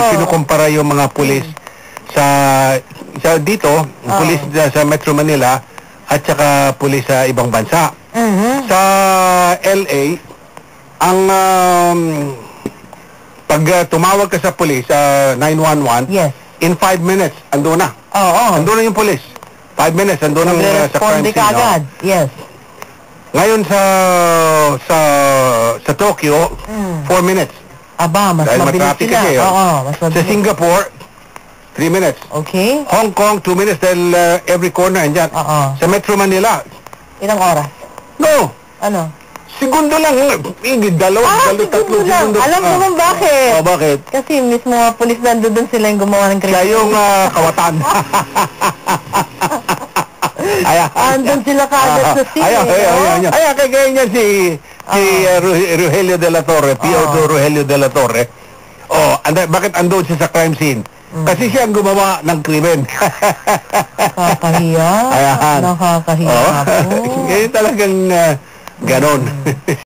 kinukumpara yung mga pulis sa dito, pulis sa Metro Manila at saka pulis sa ibang bansa. Sa LA, ang pag tumawag ka sa pulis, 911, Yes. in 5 minutes, ando na. Ando na yung pulis. 5 minutes, ando na sa crime Responde scene. ka agad. Yes. Ngayon sa Tokyo, 4 minutes. Aba, mas Dahil mabilis matraffic sila. kasi, Mas Sa mabilis. Singapore, 3 minutes. Okay. Hong Kong, 2 minutes dahil every corner andyan. Sa Metro Manila, Ilang oras? no, Ano? segundo lang. Dalawa, tatlong lang. segundo. Alam mo naman bakit? Bakit? Kasi mismo mga pulis nandun sila yung gumawa ng krimen. Siya yung kawatan. Andun sila kaagad sa scene. Ayan, kaya niyan si Rogelio de la Torre, P.O. Rogelio de la Torre. Bakit andun siya sa crime scene? Kasi siya ang gumawa ng krimen. Nakakahiya. Ayan. Nakakahiya po. Ngayon talagang ganon.